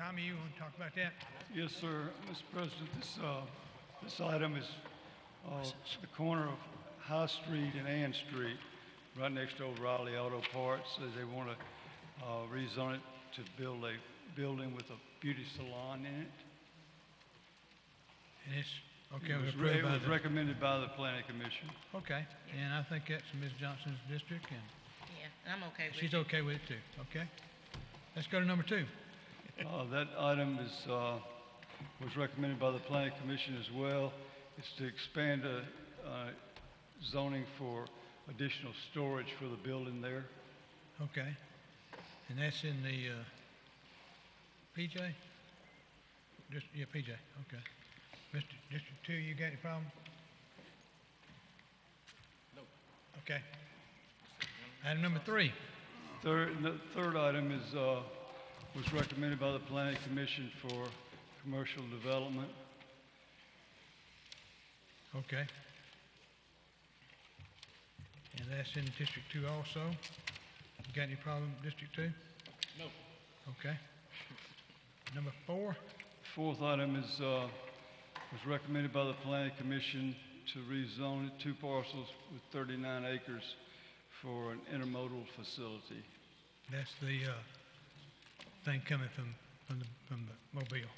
Tommy, you want to talk about that? Yes, sir. Mr. President, this item is the corner of High Street and Ann Street, right next to O'Reilly Auto Parts. They want to rezone it to build a building with a beauty salon in it. And it's, okay, It was recommended by the Planning Commission. Okay, and I think that's Ms. Johnson's district, and Yeah, I'm okay with it. she's okay with it too, okay? Let's go to number 2. That item was recommended by the Planning Commission as well. It's to expand zoning for additional storage for the building there. Okay. And that's in the PJ? Yeah, PJ, okay. Mr. District 2, you got any problem? No. Okay. Item number 3. The third item was recommended by the Planning Commission for commercial development. Okay. And that's in District 2 also? You got any problem with District 2? No. Okay. Number 4? Fourth item was recommended by the Planning Commission to rezone 2 parcels with 39 acres for an intermodal facility. That's the thing coming from the Mobile,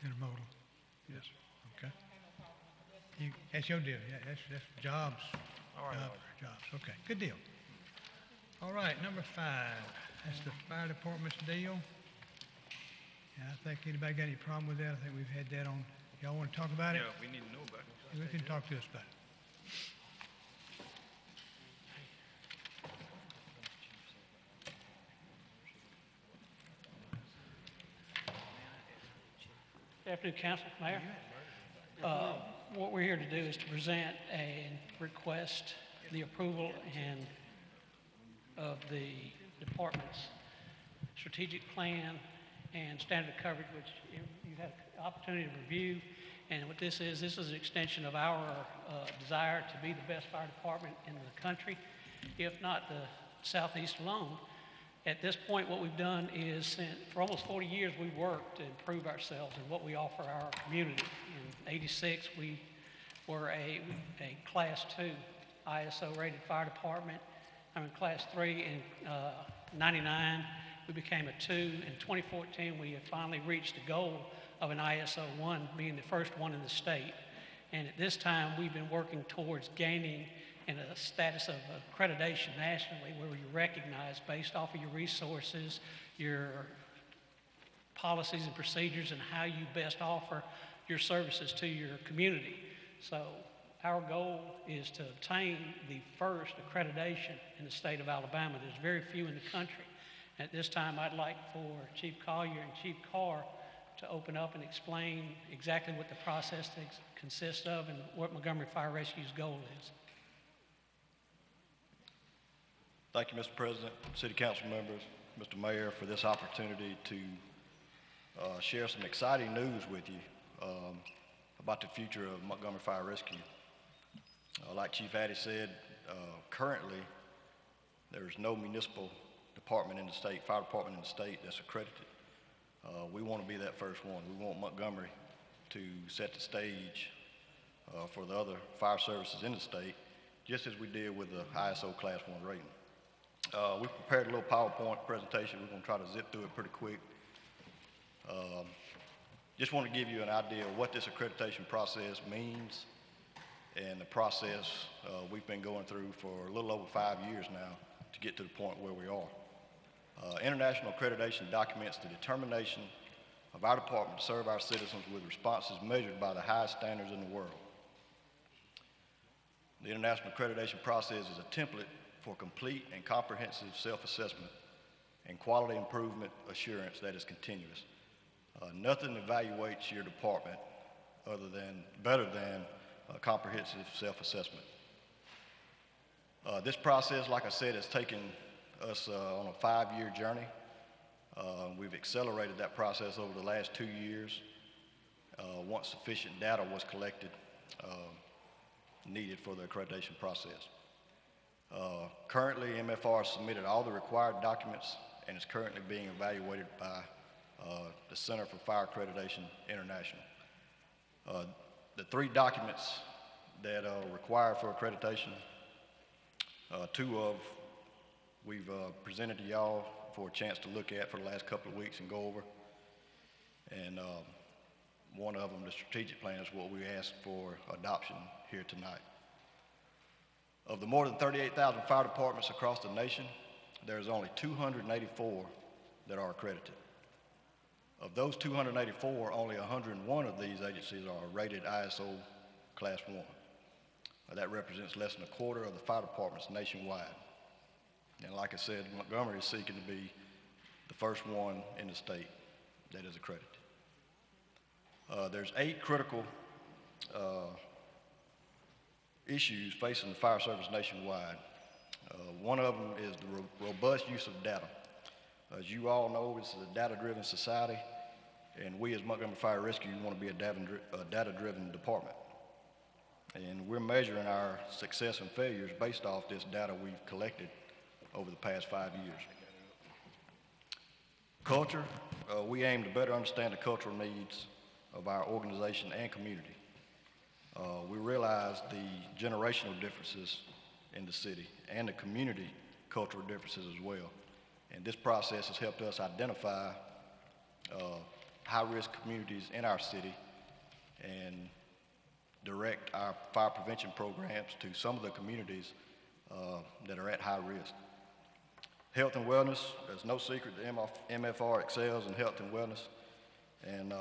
intermodal. Yes. Okay. That's your deal. Yeah, that's jobs. All right. Jobs. Okay. Good deal. All right. Number 5. That's the fire department's deal. And I think anybody got any problem with that? I think we've had that on. Y'all want to talk about it? Yeah, we need to know about it. We can talk to us about it. Good afternoon, Council, Mayor. What we're here to do is to present a request, the approval of the department's strategic plan and standard coverage, which you've had an opportunity to review. And what this is an extension of our desire to be the best fire department in the country, if not the Southeast alone. At this point, what we've done is, for almost 40 years, we've worked to improve ourselves and what we offer our community. In '86, we were a Class 2 ISO-rated fire department. I'm in Class 3. In '99, we became a 2. In 2014, we have finally reached the goal of an ISO 1, being the first one in the state. And at this time, we've been working towards gaining in a status of accreditation nationally, where you're recognized based off of your resources, your policies and procedures, and how you best offer your services to your community. So our goal is to obtain the first accreditation in the state of Alabama. There's very few in the country. At this time, I'd like for Chief Collier and Chief Carr to open up and explain exactly what the process consists of and what Montgomery Fire Rescue's goal is. Thank you, Mr. President, City Council members, Mr. Mayor, for this opportunity to share some exciting news with you about the future of Montgomery Fire Rescue. Like Chief Addy said, currently there's no municipal department in the state, fire department in the state that's accredited. We want to be that first one. We want Montgomery to set the stage for the other fire services in the state, just as we did with the ISO Class 1 rating. We prepared a little PowerPoint presentation. We're going to try to zip through it pretty quick. Just want to give you an idea of what this accreditation process means and the process we've been going through for a little over 5 years now to get to the point where we are. International accreditation documents the determination of our department to serve our citizens with responses measured by the highest standards in the world. The international accreditation process is a template for complete and comprehensive self-assessment and quality improvement assurance that is continuous. Nothing evaluates your department better than comprehensive self-assessment. This process, like I said, has taken us on a 5-year journey. We've accelerated that process over the last 2 years once sufficient data was collected needed for the accreditation process. Currently, MFR has submitted all the required documents and is currently being evaluated by the Center for Fire Accreditation International. The 3 documents that are required for accreditation, 2 of we've presented to y'all for a chance to look at for the last couple of weeks and go over. And one of them, the strategic plan, is what we asked for adoption here tonight. Of the more than 38,000 fire departments across the nation, there's only 284 that are accredited. Of those 284, only 101 of these agencies are rated ISO Class 1. That represents less than a quarter of the fire departments nationwide. And like I said, Montgomery is seeking to be the first one in the state that is accredited. There's 8 critical issues facing the fire service nationwide. One of them is the robust use of data. As you all know, this is a data-driven society, and we as Montgomery Fire Rescue want to be a data-driven department. And we're measuring our success and failures based off this data we've collected over the past 5 years. Culture, we aim to better understand the cultural needs of our organization and community. We realize the generational differences in the city and the community cultural differences as well. And this process has helped us identify high-risk communities in our city and direct our fire prevention programs to some of the communities that are at high risk. Health and wellness, there's no secret that MFR excels in health and wellness, and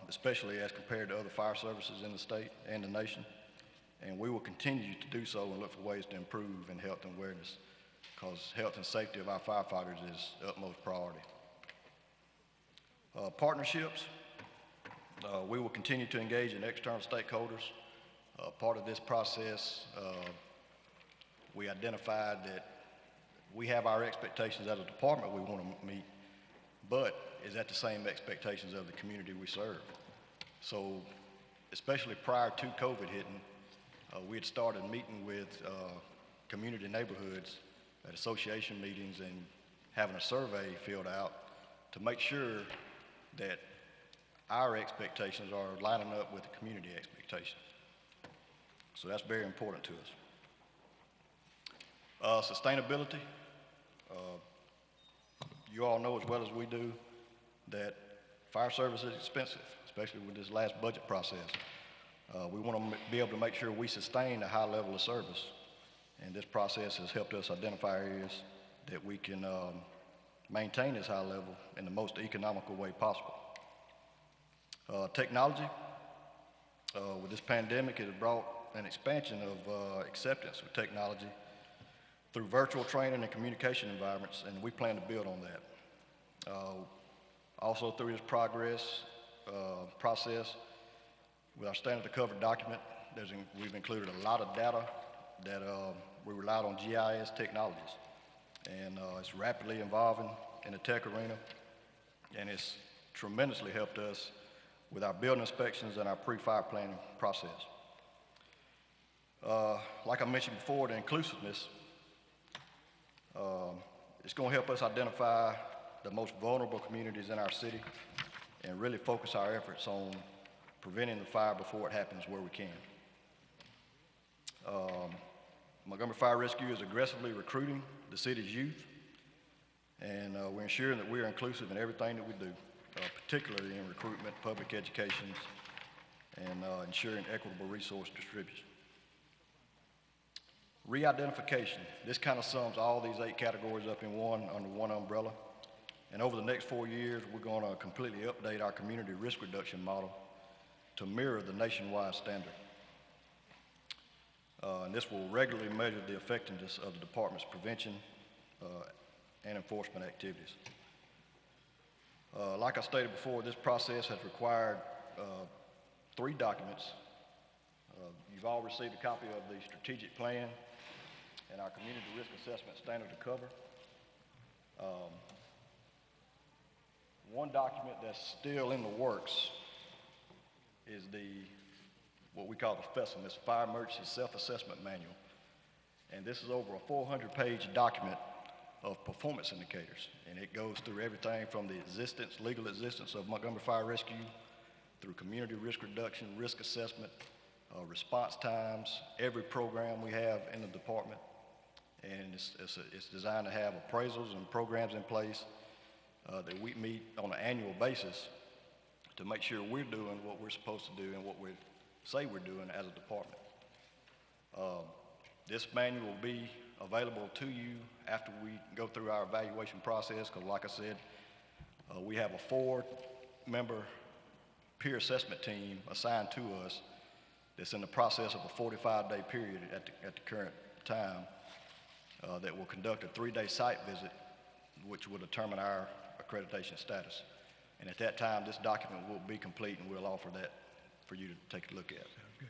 especially as compared to other fire services in the state and the nation. And we will continue to do so and look for ways to improve in health and awareness, because health and safety of our firefighters is utmost priority. Partnerships, we will continue to engage in external stakeholders. Part of this process, we identified that we have our expectations as a department we want to meet, but is that the same expectations of the community we serve? So, especially prior to COVID hitting, we had started meeting with community neighborhoods at association meetings and having a survey filled out to make sure that our expectations are lining up with the community expectations. So that's very important to us. Sustainability. You all know as well as we do that fire service is expensive, especially with this last budget process. We want to be able to make sure we sustain a high level of service, and this process has helped us identify areas that we can maintain this high level in the most economical way possible. Technology, with this pandemic, it has brought an expansion of acceptance of technology through virtual training and communication environments, and we plan to build on that. Also through this process, with our standard to cover document, we've included a lot of data that we relied on GIS technologies. And it's rapidly evolving in the tech arena, and it's tremendously helped us with our building inspections and our pre-fire planning process. Like I mentioned before, the inclusiveness, it's going to help us identify the most vulnerable communities in our city and really focus our efforts on preventing the fire before it happens where we can. Montgomery Fire Rescue is aggressively recruiting the city's youth, and we're ensuring that we are inclusive in everything that we do, particularly in recruitment, public education, and ensuring equitable resource distribution. Re-identification. This kind of sums all these 8 categories up in under one umbrella. And over the next 4 years, we're going to completely update our community risk reduction model to mirror the nationwide standard. And this will regularly measure the effectiveness of the department's prevention and enforcement activities. Like I stated before, this process has required 3 documents. You've all received a copy of the strategic plan and our community risk assessment standard to cover. One document that's still in the works is what we call the FESM, this Fire Emergency Self-Assessment Manual. And this is over a 400-page document of performance indicators. And it goes through everything from the legal existence of Montgomery Fire Rescue, through community risk reduction, risk assessment, response times, every program we have in the department. And it's designed to have appraisals and programs in place that we meet on an annual basis to make sure we're doing what we're supposed to do and what we say we're doing as a department. This manual will be available to you after we go through our evaluation process, because like I said, we have a 4-member peer assessment team assigned to us that's in the process of a 45-day period at the current time that will conduct a 3-day site visit, which will determine our accreditation status. And at that time, this document will be complete, and we'll offer that for you to take a look at. Sounds good.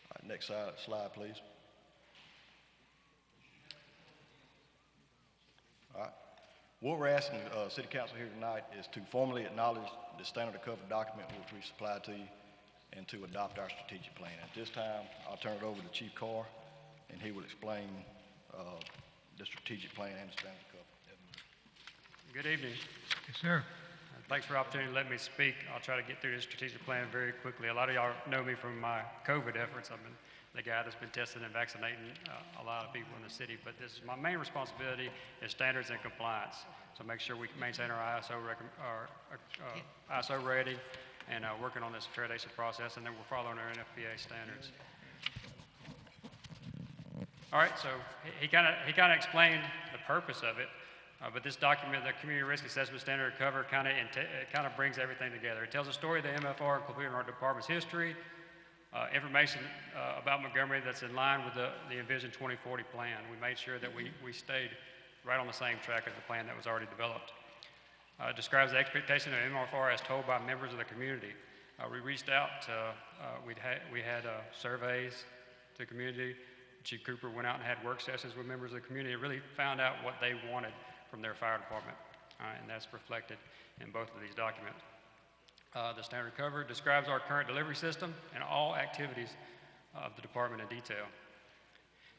All right, next slide, please. All right. What we're asking City Council here tonight is to formally acknowledge the standard of cover document which we supplied to you and to adopt our strategic plan. At this time, I'll turn it over to Chief Carr, and he will explain the strategic plan and the standard of cover. Good evening. Yes, sir. Thanks for the opportunity to let me speak. I'll try to get through this strategic plan very quickly. A lot of y'all know me from my COVID efforts. I've been the guy that's been testing and vaccinating a lot of people in the city, but my main responsibility is standards and compliance. So make sure we maintain our ISO rating and working on this accreditation process, and then we're following our NFPA standards. All right, so he kind of explained the purpose of it, but this document, the Community Risk Assessment Standard Cover, kind of brings everything together. It tells a story of the MFR, including our department's history, information about Montgomery that's in line with the Envision 2040 plan. We made sure that we stayed right on the same track as the plan that was already developed. Describes the expectation of MFR as told by members of the community. We reached out to, we had surveys to the community. Chief Cooper went out and had work sessions with members of the community and really found out what they wanted from their fire department. And that's reflected in both of these documents. The standard cover describes our current delivery system and all activities of the department in detail.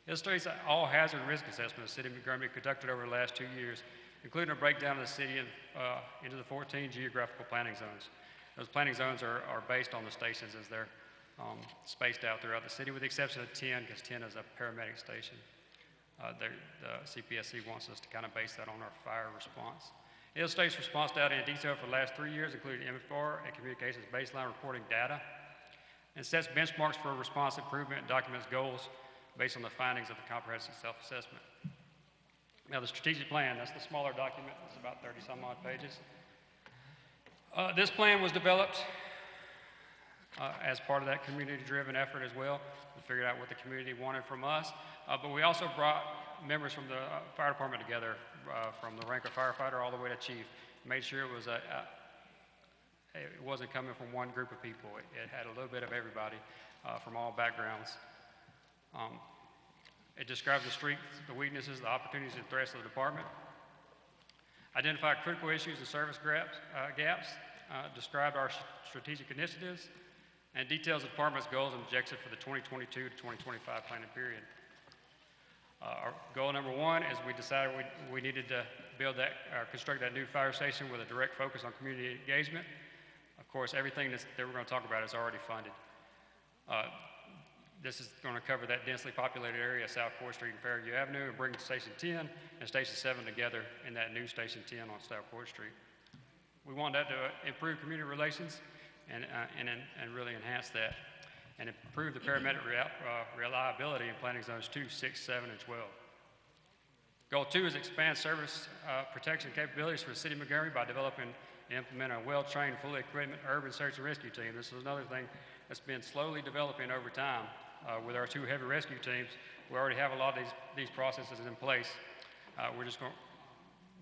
Illustrates all hazard and risk assessments the City of Montgomery conducted over the last 2 years, including a breakdown of the city into the 14 geographical planning zones. Those planning zones are based on the stations as they're spaced out throughout the city, with the exception of 10, because 10 is a paramedic station. The CPSC wants us to kind of base that on our fire response. It illustrates response data in detail for the last 3 years, including MFR and communications baseline reporting data, and sets benchmarks for response improvement and documents goals based on the findings of the comprehensive self-assessment. Now, the strategic plan, that's the smaller document. It's about 30-some-odd pages. This plan was developed as part of that community-driven effort as well. We figured out what the community wanted from us, but we also brought members from the fire department together, from the rank of firefighter all the way to chief. Made sure it was it wasn't coming from one group of people. It had a little bit of everybody from all backgrounds. It describes the strengths, the weaknesses, the opportunities, and threats of the department. Identify critical issues and service gaps. Described our strategic initiatives, and details the department's goals and objectives for the 2022 to 2025 planning period. Our goal number 1 is we decided we needed to construct that new fire station with a direct focus on community engagement. Of course, everything that we're going to talk about is already funded. This is going to cover that densely populated area, South 4th Street and Fairview Avenue, and bring Station 10 and Station 7 together in that new Station 10 on South 4th Street. We want that to improve community relations and really enhance that, and improve the paramedic reliability in planning zones 2, 6, 7, and 12. Goal 2 is expand service protection capabilities for the City of Montgomery by developing and implementing a well-trained, fully equipped urban search and rescue team. This is another thing that's been slowly developing over time. With our 2 heavy rescue teams, we already have a lot of these processes in place.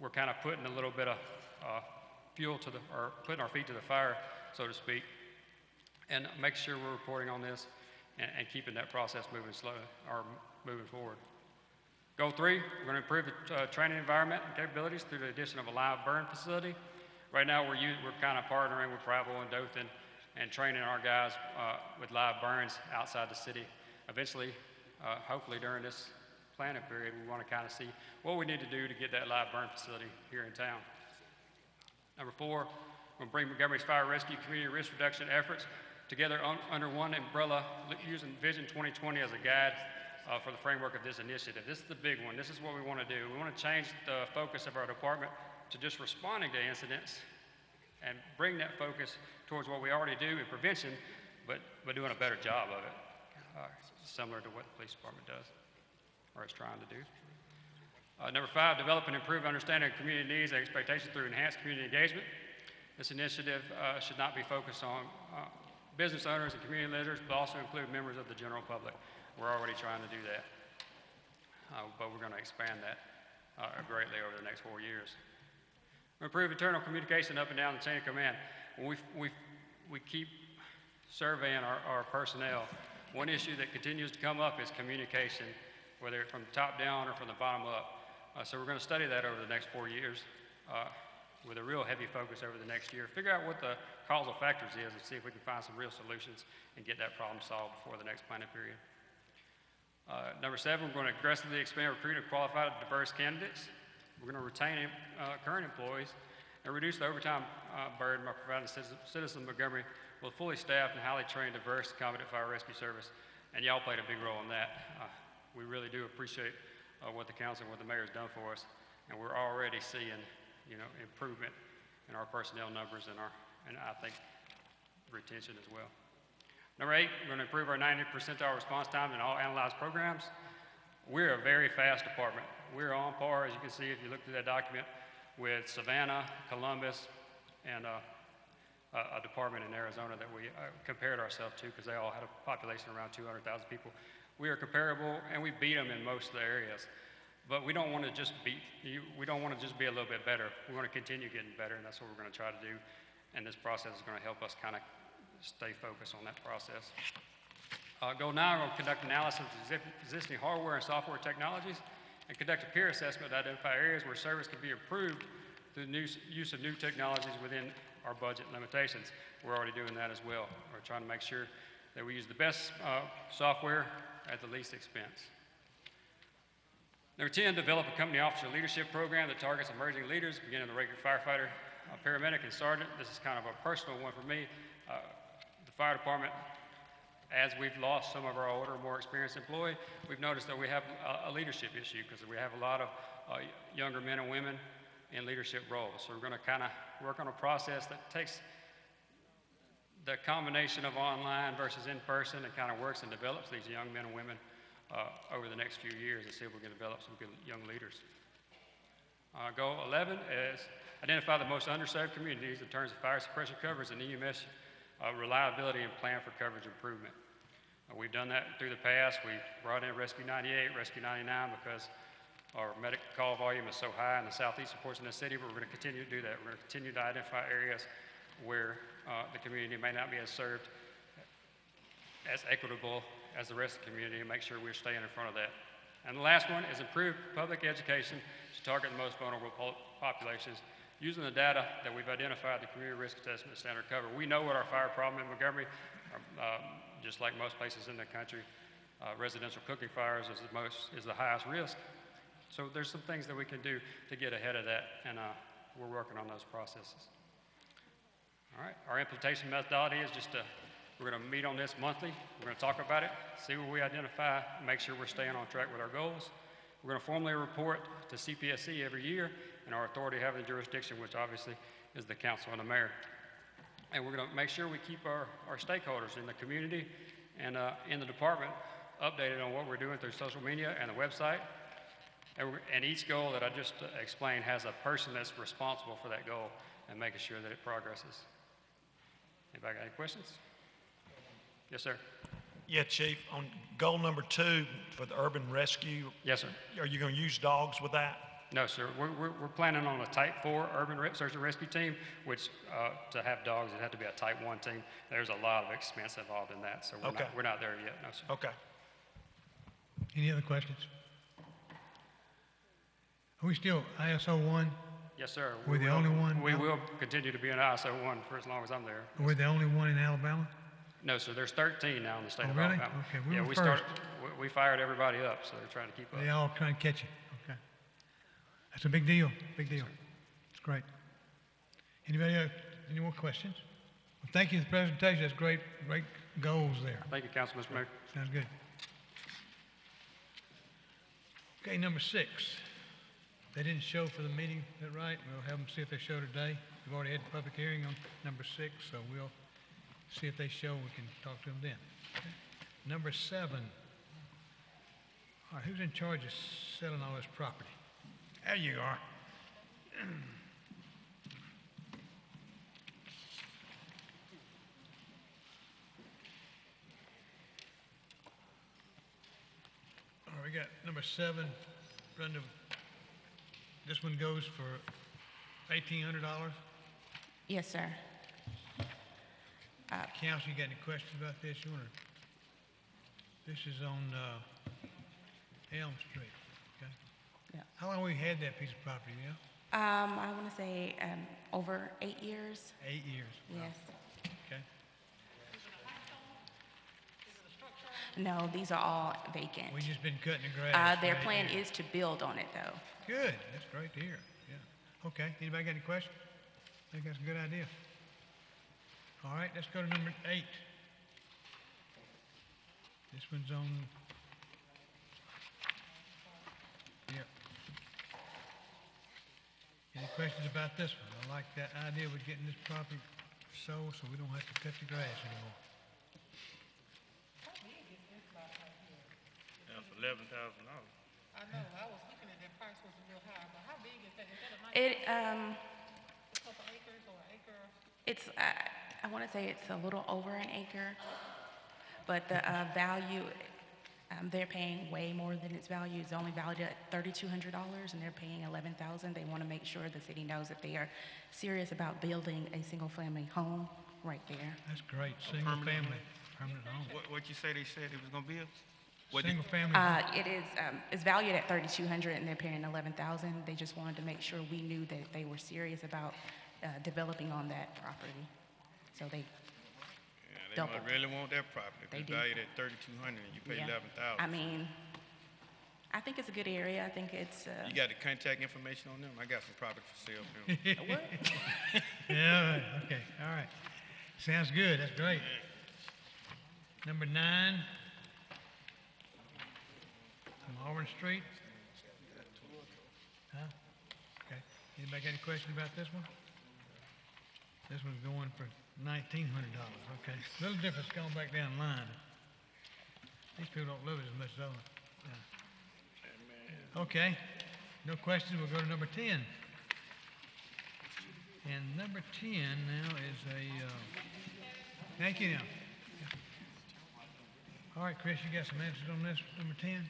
We're kind of putting a little bit of fuel to or putting our feet to the fire, so to speak, and make sure we're reporting on this and keeping that process moving forward. Goal 3, we're going to improve the training environment and capabilities through the addition of a live burn facility. Right now, we're kind of partnering with Prattville and Dothan and training our guys with live burns outside the city. Eventually, hopefully during this planning period, we want to kind of see what we need to do to get that live burn facility here in town. Number 4, we'll bring Montgomery's fire rescue community risk reduction efforts together under one umbrella using Vision 2020 as a guide for the framework of this initiative. This is the big one. This is what we want to do. We want to change the focus of our department to just responding to incidents and bring that focus towards what we already do in prevention, but doing a better job of it, similar to what the police department does, or is trying to do. Number 5, develop and improve understanding of community needs and expectations through enhanced community engagement. This initiative should not be focused on business owners and community leaders, but also include members of the general public. We're already trying to do that, but we're going to expand that greatly over the next 4 years. Improve internal communication up and down the chain of command. When we keep surveying our personnel, one issue that continues to come up is communication, whether it's from the top down or from the bottom up. So we're going to study that over the next 4 years with a real heavy focus over the next year. Figure out what the causal factors is and see if we can find some real solutions and get that problem solved before the next planning period. Number 7, we're going to aggressively expand recruiting of qualified diverse candidates. We're going to retain current employees and reduce the overtime burden by providing citizens of Montgomery with a fully staffed and highly trained, diverse, competent fire rescue service. And y'all played a big role in that. We really do appreciate what the council and what the mayor's done for us. And we're already seeing, improvement in our personnel numbers and I think retention as well. Number 8, we're going to improve our 90 percentile response time in all analyzed programs. We're a very fast department. We're on par, as you can see if you look through that document, with Savannah, Columbus, and a department in Arizona that we compared ourselves to because they all had a population around 200,000 people. We are comparable, and we beat them in most of the areas. But we don't want to just beat you. We don't want to just be a little bit better. We want to continue getting better, and that's what we're going to try to do. And this process is going to help us kind of stay focused on that process. Goal 9, we're going to conduct analysis of existing hardware and software technologies and conduct a peer assessment to identify areas where service can be improved through the use of new technologies within our budget limitations. We're already doing that as well. We're trying to make sure that we use the best software at the least expense. Number 10, develop a company officer leadership program that targets emerging leaders, beginning with the regular firefighter, paramedic, and sergeant. This is kind of a personal one for me. The fire department, as we've lost some of our older, more experienced employees, we've noticed that we have a leadership issue because we have a lot of younger men and women in leadership roles. So we're going to kind of work on a process that takes the combination of online versus in person and kind of works and develops these young men and women over the next few years and see if we can develop some good young leaders. Goal 11 is identify the most underserved communities in terms of fire suppression coverage and EMS reliability and plan for coverage improvement. We've done that through the past. We brought in Rescue 98, Rescue 99 because our medic call volume is so high in the southeastern portion of the city, but we're going to continue to do that. We're going to continue to identify areas where the community may not be as served, as equitable as the rest of the community, and make sure we're staying in front of that. And the last one is improve public education to target the most vulnerable populations using the data that we've identified, the community risk assessment and standard cover. We know what our fire problem in Montgomery, just like most places in the country, residential cooking fires is the highest risk. So there's some things that we can do to get ahead of that, and we're working on those processes. All right, our implementation methodology is we're going to meet on this monthly. We're going to talk about it, see what we identify, make sure we're staying on track with our goals. We're going to formally report to CPSC every year and our authority having jurisdiction, which obviously is the council and the mayor. And we're going to make sure we keep our stakeholders in the community and in the department updated on what we're doing through social media and the website. And each goal that I just explained has a person that's responsible for that goal and making sure that it progresses. Anybody got any questions? Yes, sir. Yeah, Chief, on goal number 2 for the urban rescue. Yes, sir. Are you going to use dogs with that? No, sir. We're planning on a Type 4 urban search and rescue team, which to have dogs, it had to be a Type 1 team. There's a lot of expense involved in that, so we're not there yet, no, sir. Okay. Any other questions? Are we still ISO 1? Yes, sir. We're the only one We now? will continue to be an ISO 1 for as long as I'm there. We're the only one in Alabama? No, sir, there's 13 now in the state Oh, of really? Alabama. Okay, we Yeah, were we first. we fired everybody up, so they're trying to keep up. They all trying to catch you, okay. That's a big deal, big deal. It's great. Anybody have any more questions? Well, thank you for the presentation, that's great, great goals there. Thank you, Council, Mr. Mayor. Sounds good. Okay, number 6. They didn't show for the meeting, is that right? We'll have them see if they show today. We've already had the public hearing on number 6, so we'll see if they show, we can talk to them then. Okay. Number 7. All right, who's in charge of selling all this property? There you are. All right, we got number 7, Brenda. This one goes for $1,800. Yes, sir. Council, you got any questions about this? You wanna? This is on Elm Street. Okay. Yeah. How long we had that piece of property? You know? I want to say over 8 years. 8 years. Wow. Yes. Okay. No, these are all vacant. We just been cutting the grass. Their for 8 plan years. is to build on it, though. Good. That's great to hear. Yeah. Okay. Anybody got any questions? I think that's a good idea. All right. Let's go to number 8. This one's on. Yep. Any questions about this one? I like that idea with getting this property sold so we don't have to cut the grass anymore. That's $11,000. I know, I was looking at that price was real high, but how big is that? Is that a nice It, couple acres or an acre? it's, I want to say it's a little over an acre, but the value, they're paying way more than its value. It's only valued at $3,200, and they're paying $11,000. They want to make sure the city knows that they are serious about building a single-family home right there. That's great. Single family, permanent home. What you say they said it was gonna build? What did- Single family. It is, it's valued at $3,200, and they're paying $11,000. They just wanted to make sure we knew that they were serious about developing on that property. So they, Yeah, they double. must really want that property. If They it's do. valued at 3,200 and you pay yeah. 11,000. I mean, I think it's a good area. I think it's, You got the contact information on them? I got some property for sale for them. Yeah, right. Okay, all right. Sounds good, that's great. Number 9. On Auburn Street. Huh? Okay. Anybody got any question about this one? This one's going for $1,900, okay. Little difference going back down the line. These people don't love it as much as others. Yeah. Okay, no questions, we'll go to number 10. And number 10 now is a, thank you now. All right, Chris, you got some answers on this, number 10?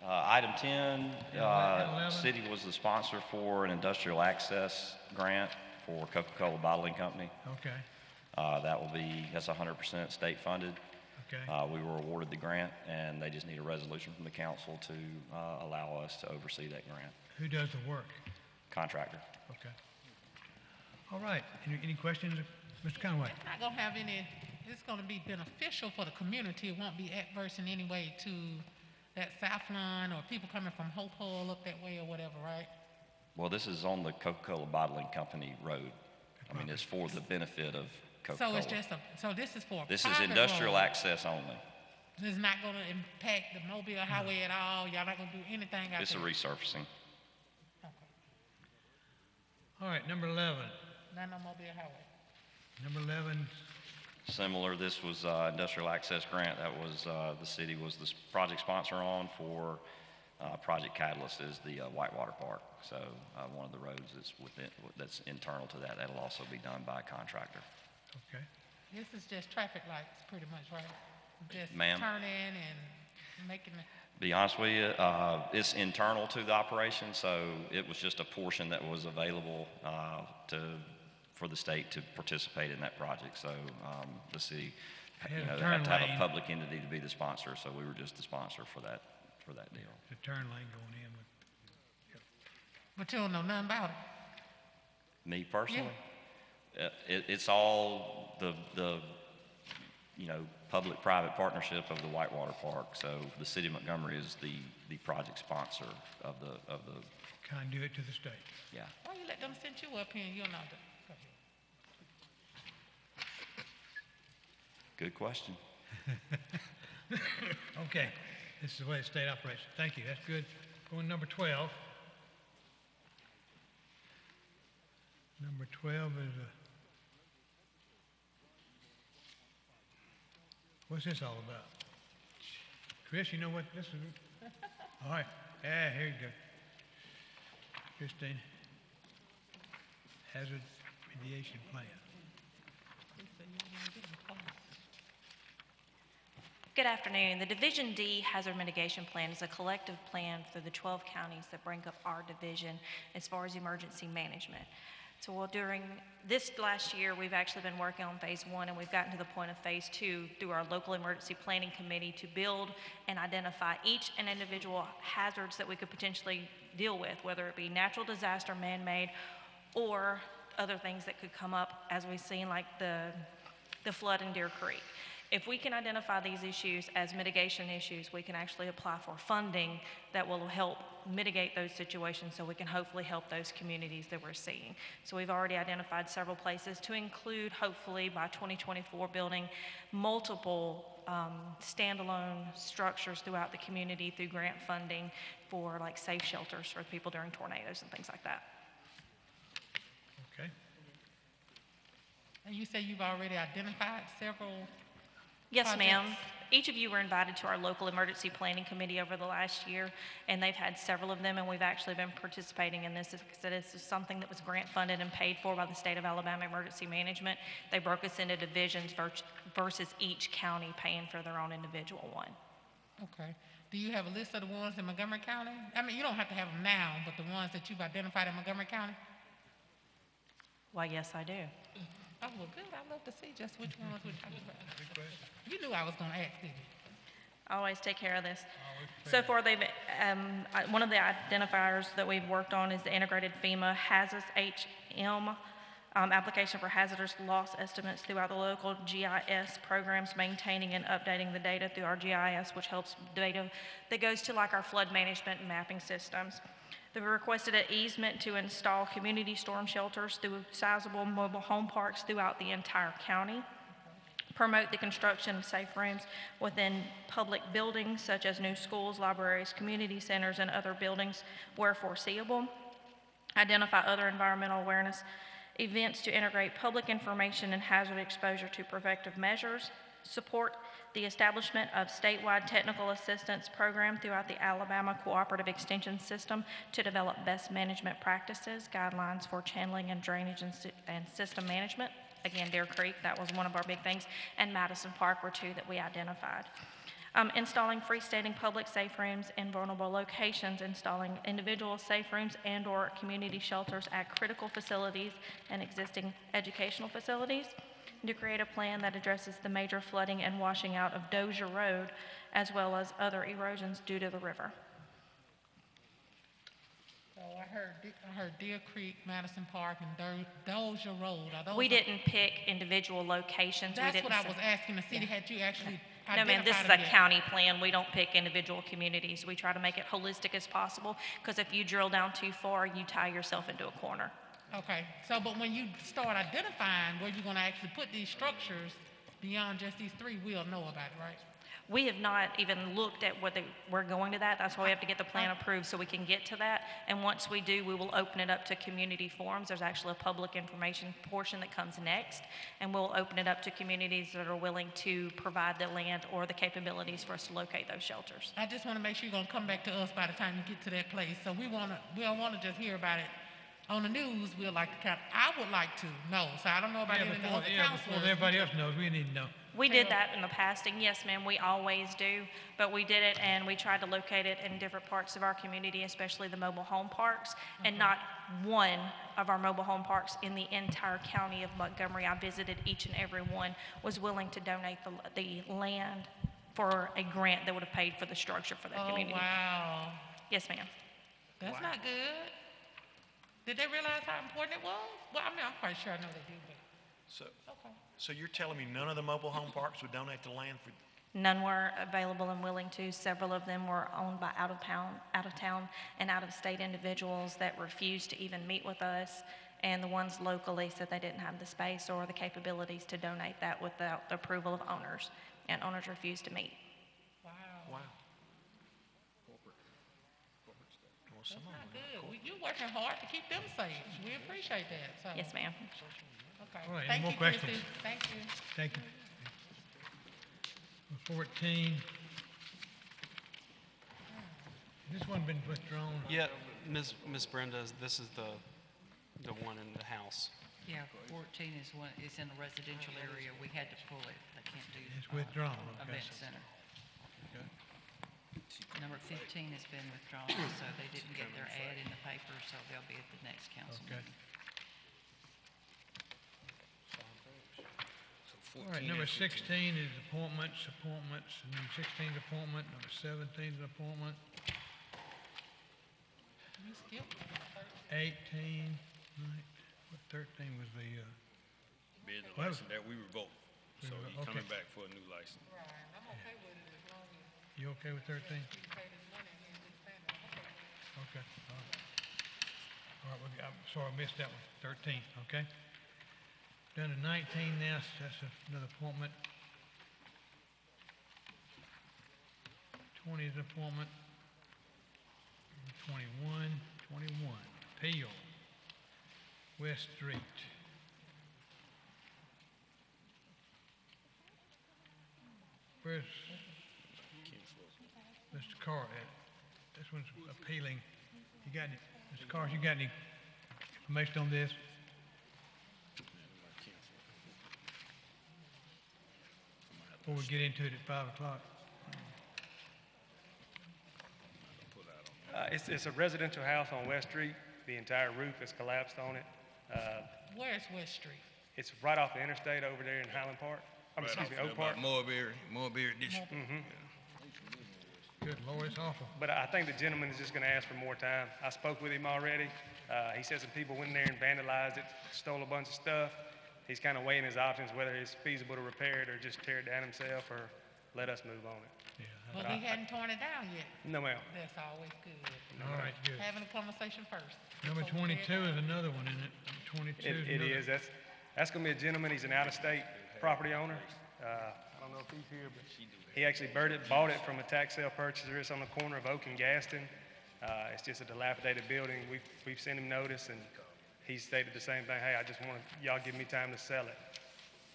Item 10, 11. city was the sponsor for an industrial access grant for Coca-Cola Bottling Company. Okay, That's 100% state funded. okay, We were awarded the grant, and they just need a resolution from the council to allow us to oversee that grant. who does the work? Contractor. Okay. All right, any questions, Mr. Conway? Not gonna have any, it's gonna be beneficial for the community. It won't be adverse in any way to that South Line or people coming from Hope Hall up that way or whatever, right? Well, this is on the Coca-Cola Bottling Company road. I mean, it's for the benefit of Coca-Cola. So it's just so this is for a This is private industrial road. access only. It's not gonna impact the Mobile Highway at all? Y'all not gonna do anything out It's a there? resurfacing. All right, number 11. Nanomobile Highway. Number 11, Similar, this was industrial access grant that was, the city was the project sponsor on for Project Catalyst is the Whitewater Park. So one of the roads that's internal to that, that'll also be done by a contractor. okay. This is just traffic lights, pretty much, right? Just Ma'am. turning and making the, Be honest with you, it's internal to the operation, so it was just a portion that was available for the state to participate in that project. So the city, Had a had turn to have lane. a public entity to be the sponsor, so we were just the sponsor for that deal. The turn lane going in with But you don't know nothing about it. Me personally? It's all the public-private partnership of the Whitewater Park. So the city of Montgomery is the project sponsor of the, Conduit to the state. yeah. Why you let them send you up here and you're not the, Good question. Okay, this is the way the state operates. Thank you, that's good. Going to number 12. Number 12 is what's this all about? Chris, you know what this is? All right, yeah, here you go. Christine, hazard mediation plan. Good afternoon. The Division D Hazard Mitigation Plan is a collective plan for the 12 counties that bring up our division as far as emergency management. So during this last year, we've actually been working on phase 1, and we've gotten to the point of phase 2 through our local emergency planning committee to build and identify each and individual hazards that we could potentially deal with, whether it be natural disaster, man-made, or other things that could come up as we've seen, like the flood in Deer Creek. If we can identify these issues as mitigation issues, we can actually apply for funding that will help mitigate those situations so we can hopefully help those communities that we're seeing. So we've already identified several places to include, hopefully by 2024, building multiple standalone structures throughout the community through grant funding for like safe shelters for people during tornadoes and things like that. Okay. and you say you've already identified several Yes, ma'am. projects? Each of you were invited to our local emergency planning committee over the last year, and they've had several of them, and we've actually been participating in this. This is something that was grant funded and paid for by the state of Alabama Emergency Management. They broke us into divisions versus each county paying for their own individual one. Okay. Do you have a list of the ones in Montgomery County? I mean, you don't have to have them now, but the ones that you've identified in Montgomery County? Why, yes, I do. Oh, well, good. I'd love to see just which ones we're talking about. You knew I was going to ask, didn't you? I always take care of this. So far, one of the identifiers that we've worked on is the integrated FEMA HAZAS HM application for hazardous loss estimates throughout the local GIS programs, maintaining and updating the data through our GIS, which helps data that goes to like our flood management and mapping systems. They requested an easement to install community storm shelters through sizable mobile home parks throughout the entire county. Promote the construction of safe rooms within public buildings such as new schools, libraries, community centers, and other buildings where foreseeable. Identify other environmental awareness events to integrate public information and hazard exposure to protective measures. Support the establishment of statewide technical assistance program throughout the Alabama Cooperative Extension System to develop best management practices, guidelines for channeling and drainage and system management. Again, Deer Creek, that was one of our big things, and Madison Park were two that we identified. Installing freestanding public safe rooms in vulnerable locations, installing individual safe rooms and/or community shelters at critical facilities and existing educational facilities. To create a plan that addresses the major flooding and washing out of Dozier Road, as well as other erosions due to the river. So I heard Deer Creek, Madison Park, and Dozier Road. Are those We didn't pick individual locations. We That's didn't what I say- was asking. The city had you actually No, ma'am, this is a identified them yet? county plan. We don't pick individual communities. We try to make it holistic as possible, because if you drill down too far, you tie yourself into a corner. Okay, so but when you start identifying where you're going to actually put these structures beyond just these three, we'll know about it, right? We have not even looked at we're going to that. That's why we have to get the plan approved so we can get to that. And once we do, we will open it up to community forums. There's actually a public information portion that comes next, and we'll open it up to communities that are willing to provide the land or the capabilities for us to locate those shelters. I just want to make sure you're going to come back to us by the time you get to that place. So we don't want to just hear about it on the news. We'd like to I would like to know. So I don't know about any of the other Before councilors. everybody else knows, we need to know. We did that in the past, and yes, ma'am, we always do, but we did it and we tried to locate it in different parts of our community, especially the mobile home parks, and not one of our mobile home parks in the entire county of Montgomery. I visited each and every one, was willing to donate the land for a grant that would have paid for the structure for that community. Oh, wow. Yes, ma'am. That's not good. Did they realize how important it was? Well, I mean, I'm quite sure I know they do, but, So, okay. so you're telling me none of the mobile home parks would donate the land for, None were available and willing to. Several of them were owned by out-of-town and out-of-state individuals that refused to even meet with us. And the ones locally said they didn't have the space or the capabilities to donate that without the approval of owners. And owners refused to meet. Wow. wow. Well, That's some of not them- good. You're working hard to keep them safe. We appreciate that, so. Yes, ma'am. Okay. All right, any Thank more you, questions? Christie. Thank you. Thank you. 14. This one been withdrawn. Yeah, Ms. Brenda, this is the one in the house. Yeah, 14 is one, it's in a residential area. We had to pull it. They can't do. It's withdrawn, okay. Event center. Okay. Number 15 has been withdrawn, so they didn't get their ad in the paper, so they'll be at the next council Okay. meeting. All right, number 16 is appointments, and number 16 is appointment, number 17 is appointment, You skipped 18, right, what 13 was the, Business Well, license that we revoked. So he's okay. coming back for a new license. Right, I'm okay with it as long as you okay with 13? you pay this money and he understand it. I'm okay. Okay, all right. All right, I'm sorry, I missed that one, 13, okay? Down to 19 now, that's another appointment. 20 is an appointment. 21, appeal, West Street. Where's Mr. Carr at? This one's appealing. You got any, Mr. Carr, you got any information on this? Before we get into it at 5 o'clock. It's a residential house on West Street. The entire roof is collapsed on it. Where's West Street? It's right off the interstate over there in Highland Park. Excuse me, Oak Park. Moorberry District. Good Lord, it's awful. But I think the gentleman is just going to ask for more time. I spoke with him already. He said some people went in there and vandalized it, stole a bunch of stuff. He's kind of weighing his options, whether it's feasible to repair it or just tear it down himself or let us move on it. Yeah, Well, he hadn't torn it down yet. No, ma'am. That's always good. all right, good. Having a conversation first. Number before we 22 tear it is down. another one, isn't it? 22 It another. is. That's going to be a gentleman. He's an out-of-state property owner. I don't know if he's here, but he actually bought it from a tax sale purchaser. It's on the corner of Oak and Gaston. It's just a dilapidated building. We've sent him notice, and he stated the same thing. Hey, I just want y'all give me time to sell it.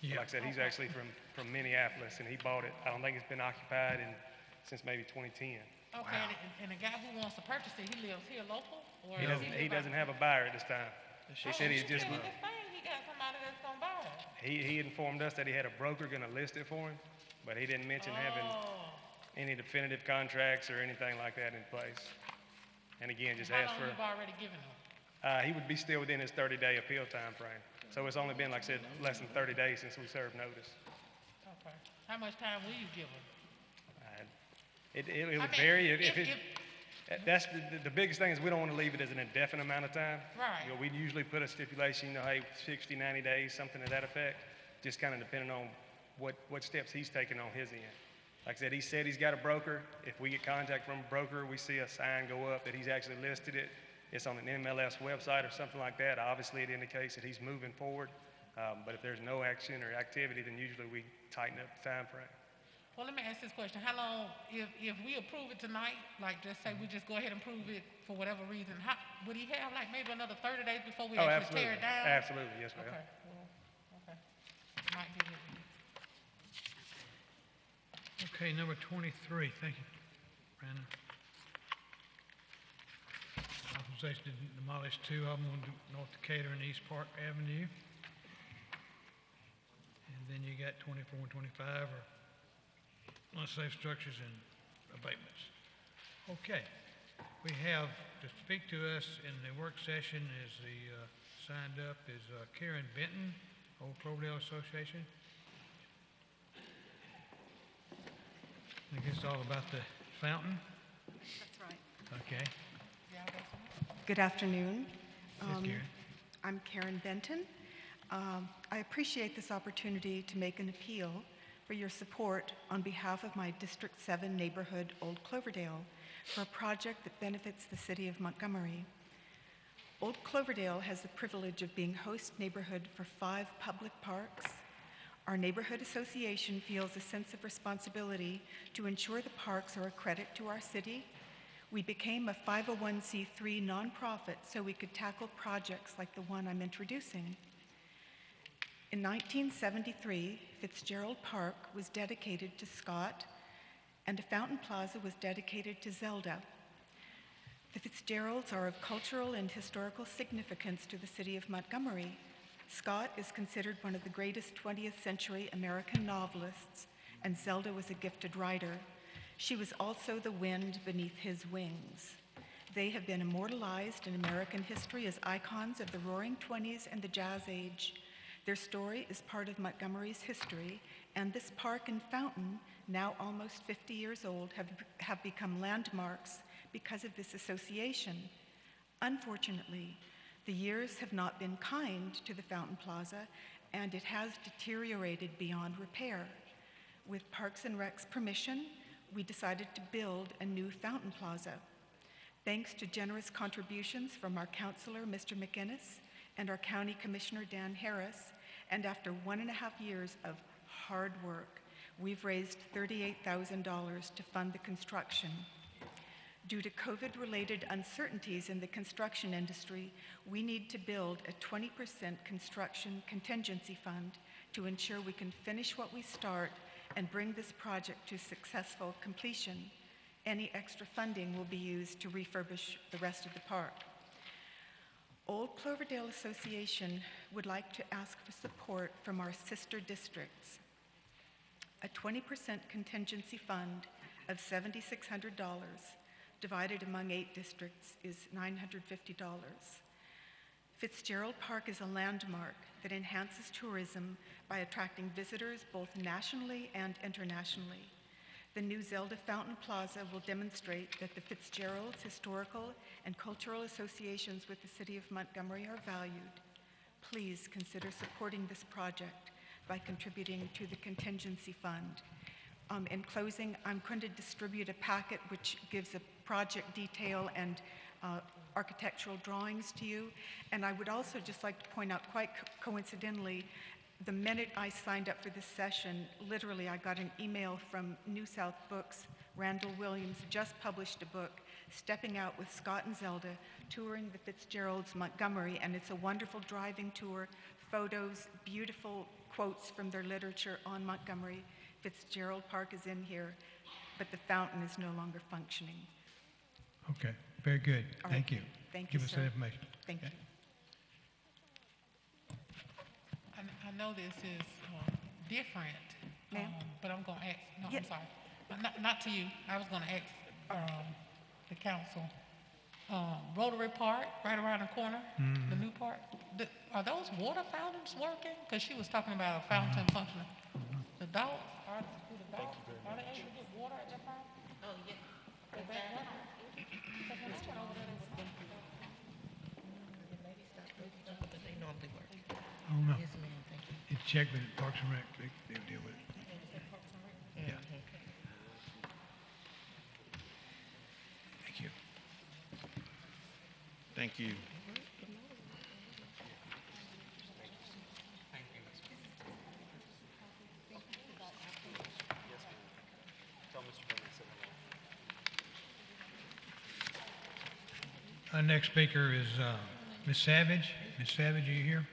Yeah. Like I said, he's actually from Minneapolis, and he bought it. I don't think it's been occupied since maybe 2010. Okay, and the guy who wants to purchase it, he lives here local? Or He is he doesn't have a buyer at this time. He said he's just. He got somebody that's gonna buy it. He informed us that he had a broker going to list it for him, but he didn't mention having any definitive contracts or anything like that in place. And again, just How asked long for, you've already given him? he would be still within his 30-day appeal time frame. So it's only been, like I said, less than 30 days since we served notice. Okay. How much time will you give him? It I would mean, vary. if- That's the biggest thing is we don't want to leave it as an indefinite amount of time. Right. You know, we usually put a stipulation, hey, 60, 90 days, something to that effect, just kind of depending on what steps he's taking on his end. Like I said he's got a broker. If we get contact from a broker, we see a sign go up that he's actually listed it. It's on an MLS website or something like that. Obviously, it indicates that he's moving forward. But if there's no action or activity, then usually we tighten up the time frame. Well, let me ask this question. How long, if we approve it tonight, like just say we just go ahead and approve it for whatever reason, would he have like maybe another 30 days before we actually tear it down? Absolutely, yes, ma'am. Okay, well, okay. Might be good. Okay, number 23, thank you, Brandon. Authorization to demolish two of them on North Decatur and East Park Avenue. And then you got 24 and 25 are unsafe structures and abatements. Okay, we have, to speak to us in the work session is signed up is Karen Benton, Old Cloverdale Association. I guess it's all about the fountain? That's right. Okay. Good afternoon. Karen. I'm Karen Benton. I appreciate this opportunity to make an appeal for your support on behalf of my District 7 neighborhood, Old Cloverdale, for a project that benefits the city of Montgomery. Old Cloverdale has the privilege of being host neighborhood for 5 public parks. Our neighborhood association feels a sense of responsibility to ensure the parks are a credit to our city. We became a 501c3 nonprofit so we could tackle projects like the one I'm introducing. In 1973, Fitzgerald Park was dedicated to Scott, and a fountain plaza was dedicated to Zelda. The Fitzgeralds are of cultural and historical significance to the city of Montgomery. Scott is considered one of the greatest 20th century American novelists, and Zelda was a gifted writer. She was also the wind beneath his wings. They have been immortalized in American history as icons of the Roaring '20s and the Jazz Age. Their story is part of Montgomery's history, and this park and fountain, now almost 50 years old, have become landmarks because of this association. Unfortunately, the years have not been kind to the Fountain Plaza, and it has deteriorated beyond repair. With Parks and Rec's permission, we decided to build a new Fountain Plaza. Thanks to generous contributions from our councilor, Mr. McInnes, and our county commissioner, Dan Harris, and after 1.5 years of hard work, we've raised $38,000 to fund the construction. Due to COVID-related uncertainties in the construction industry, we need to build a 20% construction contingency fund to ensure we can finish what we start and bring this project to successful completion. Any extra funding will be used to refurbish the rest of the park. Old Cloverdale Association would like to ask for support from our sister districts. A 20% contingency fund of $7,600 divided among 8 districts is $950. Fitzgerald Park is a landmark that enhances tourism by attracting visitors both nationally and internationally. The new Zelda Fountain Plaza will demonstrate that the Fitzgerald's historical and cultural associations with the city of Montgomery are valued. Please consider supporting this project by contributing to the contingency fund. In closing, I'm going to distribute a packet which gives a project detail and architectural drawings to you. And I would also just like to point out, quite coincidentally, the minute I signed up for this session, literally I got an email from New South Books. Randall Williams just published a book, Stepping Out with Scott and Zelda, touring the Fitzgeralds Montgomery, and it's a wonderful driving tour, photos, beautiful quotes from their literature on Montgomery. Fitzgerald Park is in here, but the fountain is no longer functioning. Okay, very good. All Thank right. you. Thank you, Give us sir. that information. Thank you. I know this is different, Ma'am? but I'm going to ask, no, Yeah. I'm sorry. Not to you. I was going to ask the council. Rotary Park, right around the corner, the new park. Are those water fountains working? Because she was talking about a fountain functioning. The dogs, are they able to get water at that park? Oh, yeah. Because when I went over there, they were They normally work. I don't know. Yes, ma'am, thank you. You check with Parks and Rec, they'll deal with it. Yeah. Thank you. Thank you. Our next speaker is Ms. Savage. Ms. Savage, are you here?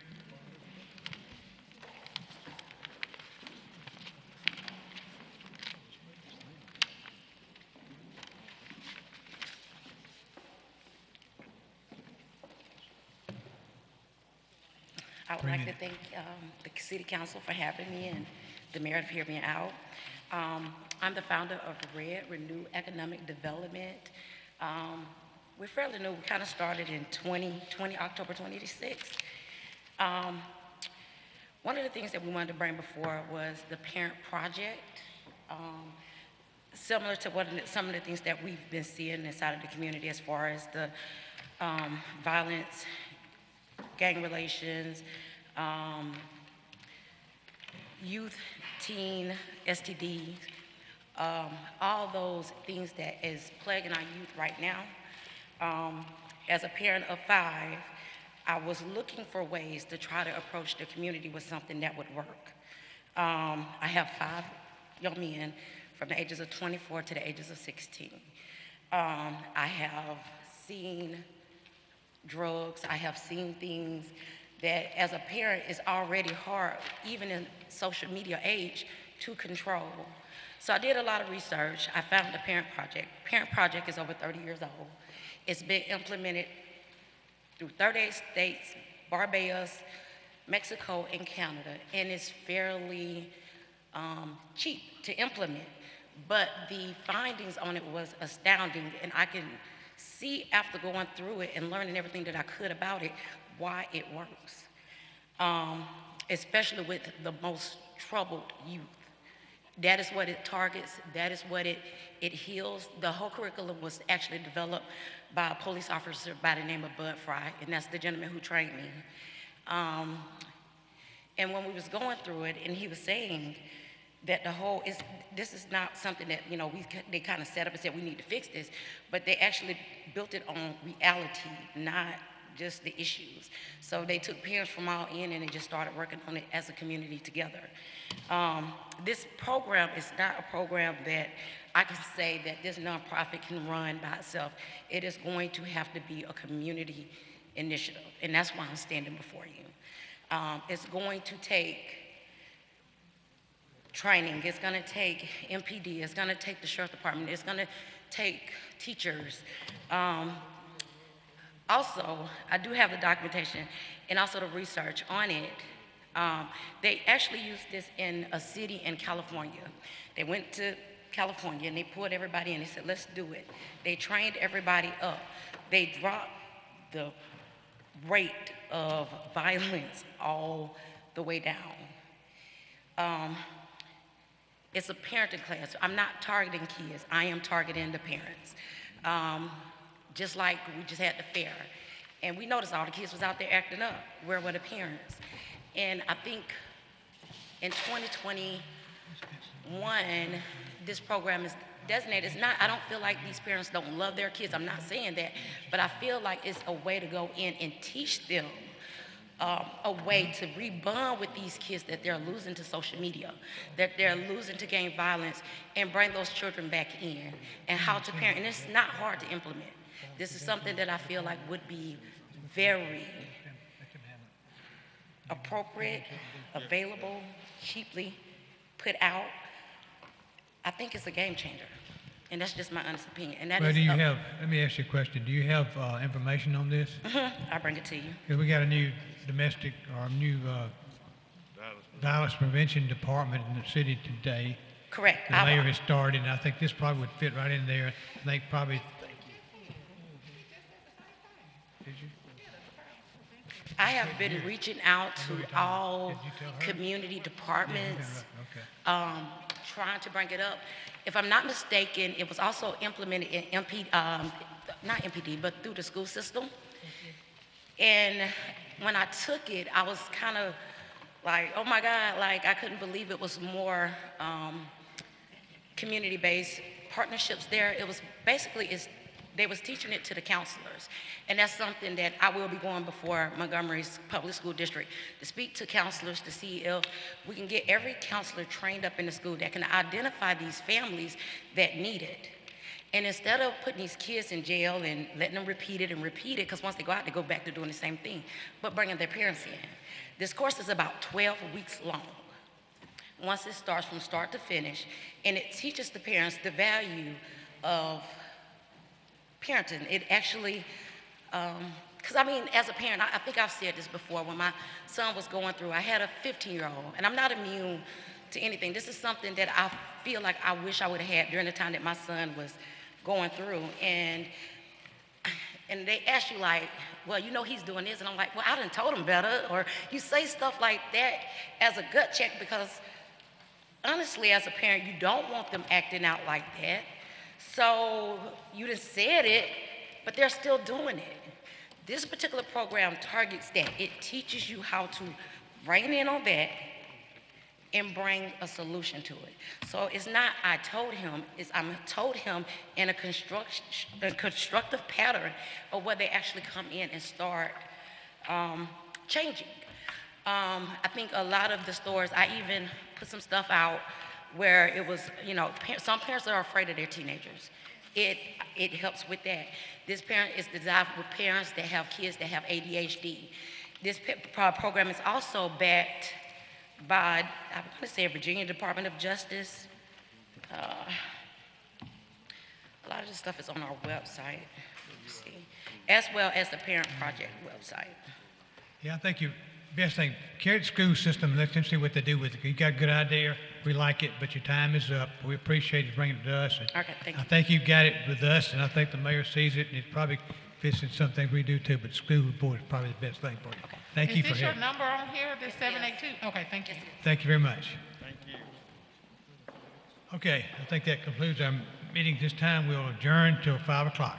I would like to thank the city council for having me and the mayor for hearing me out. I'm the founder of RED, Renew Economic Development. We're fairly new. We kind of started in October 2006. One of the things that we wanted to bring before was the parent project. Similar to some of the things that we've been seeing inside of the community as far as the violence gang relations, youth, teen, STDs, all those things that is plaguing our youth right now. As a parent of 5, I was looking for ways to try to approach the community with something that would work. I have 5 young men from the ages of 24 to the ages of 16. I have seen drugs. I have seen things that as a parent is already hard, even in social media age, to control. So I did a lot of research. I found the Parent Project. Parent Project is over 30 years old. It's been implemented through 38 states, Barbados, Mexico, and Canada, and it's fairly cheap to implement. But the findings on it was astounding, and I can see after going through it and learning everything that I could about it, why it works. Especially with the most troubled youth. That is what it targets, that is what it heals. The whole curriculum was actually developed by a police officer by the name of Bud Fry, and that's the gentleman who trained me. And when we was going through it, and he was saying that this is not something that, you know, they kind of set up and said we need to fix this, but they actually built it on reality, not just the issues. So they took parents from all in and they just started working on it as a community together. This program is not a program that I can say that this nonprofit can run by itself. It is going to have to be a community initiative, and that's why I'm standing before you. It's going to take training, it's gonna take MPD, it's gonna take the sheriff department, it's gonna take teachers. Also, I do have the documentation and also the research on it. They actually used this in a city in California. They went to California and they pulled everybody in. They said, let's do it. They trained everybody up. They dropped the rate of violence all the way down. It's a parenting class. I'm not targeting kids. I am targeting the parents. Just like we just had the fair. And we noticed all the kids was out there acting up. Where were the parents? And I think in 2021, this program is designated. It's not, I don't feel like these parents don't love their kids. I'm not saying that. But I feel like it's a way to go in and teach them a way to rebond with these kids that they're losing to social media, that they're losing to gang violence, and bring those children back in, and how to parent. And it's not hard to implement. This is something that I feel like would be very appropriate, available, cheaply put out. I think it's a game changer. And that's just my honest opinion. And that Well, is do you have, let me ask you a question. Do you have information on this? I'll bring it to you. Because we got a new domestic, or new violence prevention department in the city today. Correct. The mayor has started, and I think this probably would fit right in there. I think probably. Did you? I have been reaching out to all community departments, trying to bring it up. If I'm not mistaken, it was also implemented in not MPD, but through the school system. And when I took it, I was kind of like, oh my God, like I couldn't believe it was more community-based partnerships there. It was basically, they was teaching it to the counselors. And that's something that I will be going before Montgomery's public school district to speak to counselors to see if we can get every counselor trained up in the school that can identify these families that need it. And instead of putting these kids in jail and letting them repeat it, because once they go out, they go back to doing the same thing, but bringing their parents in. This course is about 12 weeks long. Once it starts from start to finish, and it teaches the parents the value of parenting. It actually, because I mean, as a parent, I think I've said this before, when my son was going through, I had a 15-year-old, and I'm not immune to anything. This is something that I feel like I wish I would have had during the time that my son was going through. And they ask you like, well, you know he's doing this, and I'm like, well, I done told him better. Or you say stuff like that as a gut check, because honestly, as a parent, you don't want them acting out like that. So you done said it, but they're still doing it. This particular program targets that. It teaches you how to rein in on that and bring a solution to it. So it's not I told him, it's I'm told him in a constructive pattern of where they actually come in and start changing. I think a lot of the stores, I even put some stuff out where it was, you know, some parents are afraid of their teenagers. It helps with that. This parent is designed with parents that have kids that have ADHD. This program is also backed by, I'm going to say, Virginia Department of Justice. A lot of this stuff is on our website, see, as well as the Parent Project website. Yeah, I think you, best thing, carry the school system, let them see what they do with it. You got a good idea, we like it, but your time is up. We appreciate you bringing it to us. And Okay, thank you. I think you've got it with us, and I think the mayor sees it, and it probably fits in some things we do too, but the school board is probably the best thing for you. Thank you for Is this your here. number on here, this 782? Okay, thank you. Thank you very much. Thank you. Okay, I think that concludes our meeting this time. We'll adjourn till 5 o'clock.